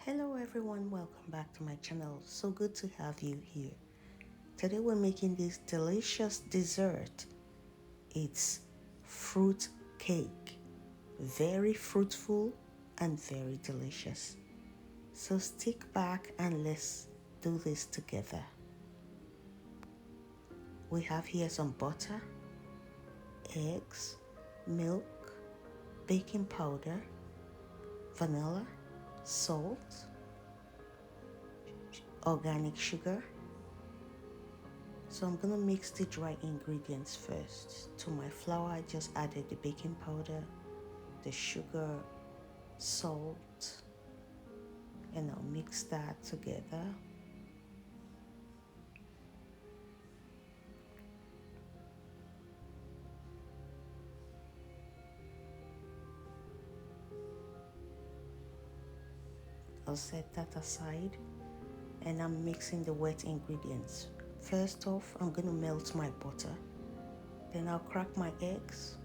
Hello everyone, welcome back to my channel. So good to have you here. Today we're making this delicious dessert. It's fruit cake. Very fruitful and very delicious. So stick back and let's do this together. We have here some butter, eggs, milk, baking powder, vanilla, salt, organic sugar. So I'm gonna mix the dry ingredients first. To my flour, I just added the baking powder, the sugar, salt, and I'll mix that together. I'll set that aside and I'm mixing the wet ingredients. First off, I'm gonna melt my butter. Then I'll crack my eggs.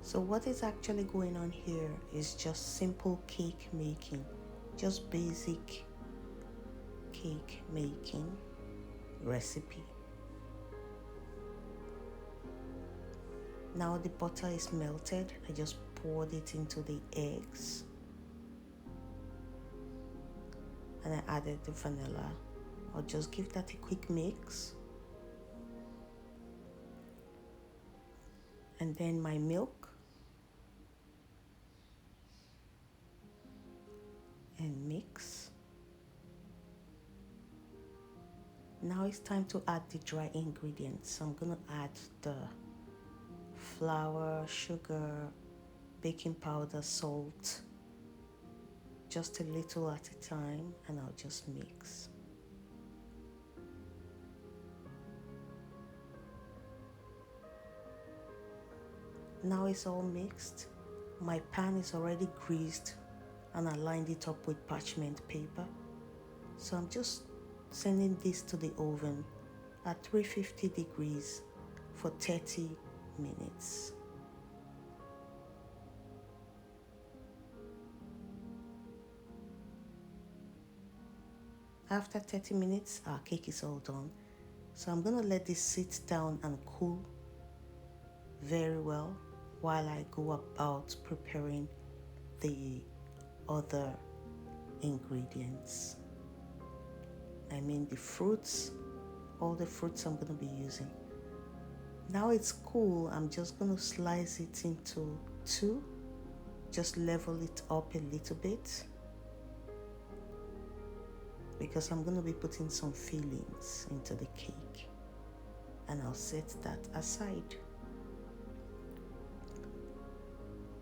So what is actually going on here is just simple cake making, just basic cake making recipe. Now the butter is melted, I just poured it into the eggs and I added the vanilla. I'll just give that a quick mix. And then my milk and mix. Now it's time to add the dry ingredients. So I'm gonna add the flour, sugar, baking powder, salt, just a little at a time, and I'll just mix. Now it's all mixed. My pan is already greased and I lined it up with parchment paper. So I'm just sending this to the oven at 350 degrees for 30 minutes. After 30 minutes, our cake is all done. So I'm gonna let this sit down and cool very well while I go about preparing the other ingredients. I mean the fruits, all the fruits I'm gonna be using. Now it's cool, I'm just gonna slice it into two, just level it up a little bit because I'm gonna be putting some fillings into the cake and I'll set that aside.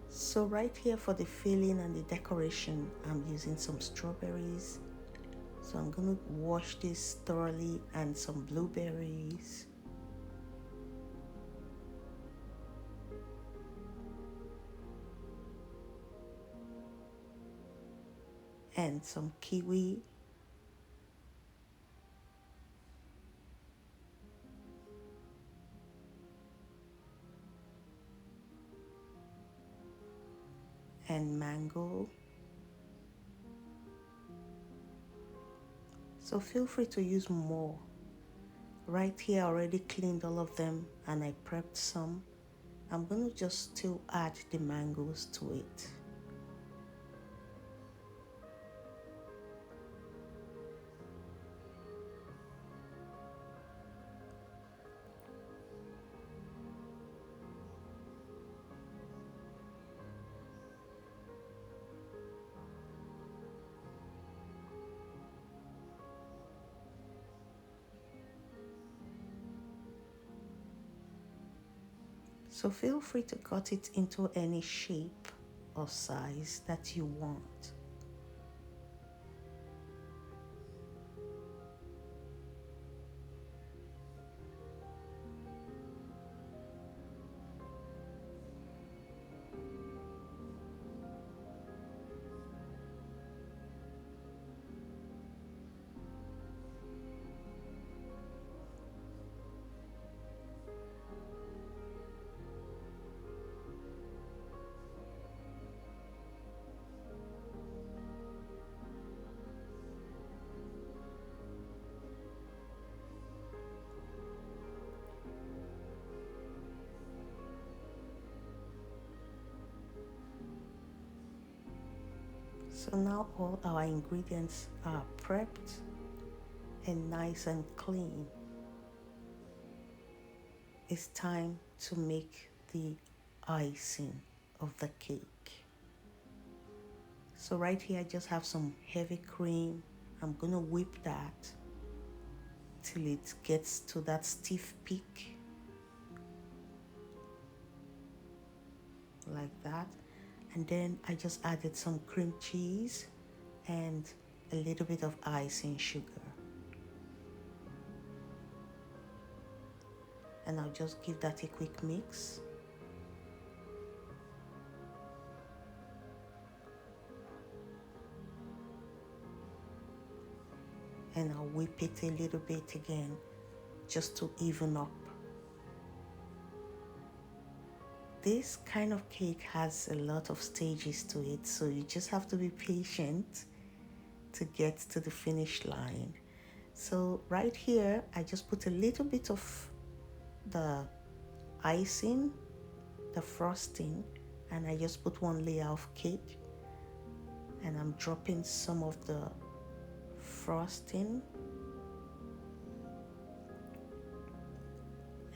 So right here for the filling and the decoration, I'm using some strawberries. So I'm gonna wash this thoroughly and some blueberries. And some kiwi. And mango. So feel free to use more. Right here I already cleaned all of them and I prepped some. I'm going to just still add the mangoes to it. So feel free to cut it into any shape or size that you want. So now all our ingredients are prepped and nice and clean. It's time to make the icing of the cake. So right here I just have some heavy cream. I'm gonna whip that till it gets to that stiff peak, like that. And then I just added some cream cheese and a little bit of icing sugar. And I'll just give that a quick mix. And I'll whip it a little bit again just to even up. This kind of cake has a lot of stages to it, so you just have to be patient to get to the finish line. So right here, I just put a little bit of the icing, the frosting, and I just put one layer of cake, and I'm dropping some of the frosting,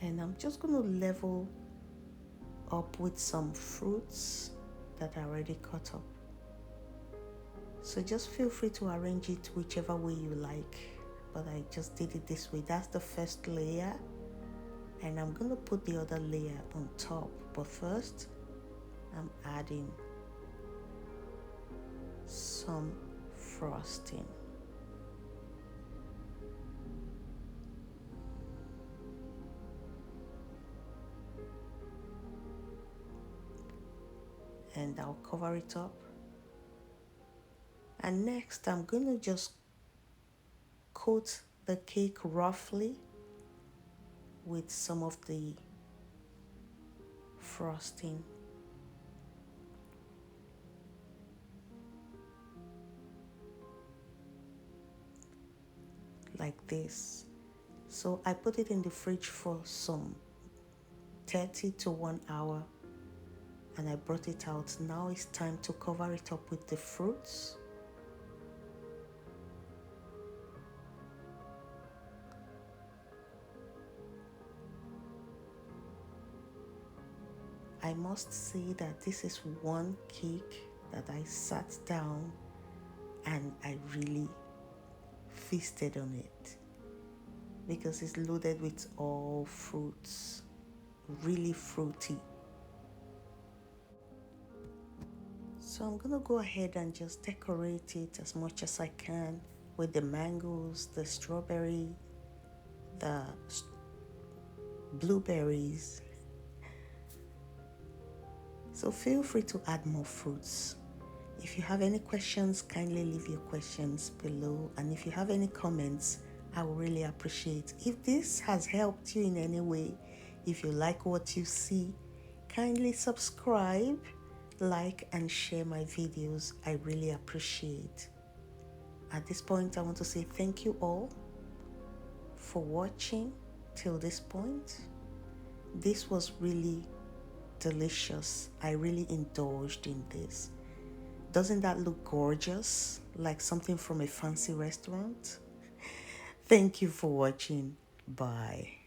and I'm just going to level up with some fruits that I already cut up. So just feel free to arrange it whichever way you like, but I just did it this way. That's the first layer, and I'm going to put the other layer on top, but first I'm adding some frosting. And I'll cover it up. And next I'm going to just coat the cake roughly with some of the frosting. Like this. So I put it in the fridge for some 30 to 1 hour, and I brought it out. Now it's time to cover it up with the fruits. I must say that this is one cake that I sat down and I really feasted on it, because it's loaded with all fruits, really fruity. So I'm gonna go ahead and just decorate it as much as I can with the mangoes, the strawberry, the blueberries. So feel free to add more fruits. If you have any questions, kindly leave your questions below. And if you have any comments, I will really appreciate. If this has helped you in any way, if you like what you see, kindly subscribe, like, and share my videos. I really appreciate. At this point, I want to say thank you all for watching till this point. This was really delicious. I really indulged in this. Doesn't that look gorgeous? Like something from a fancy restaurant? Thank you for watching. Bye.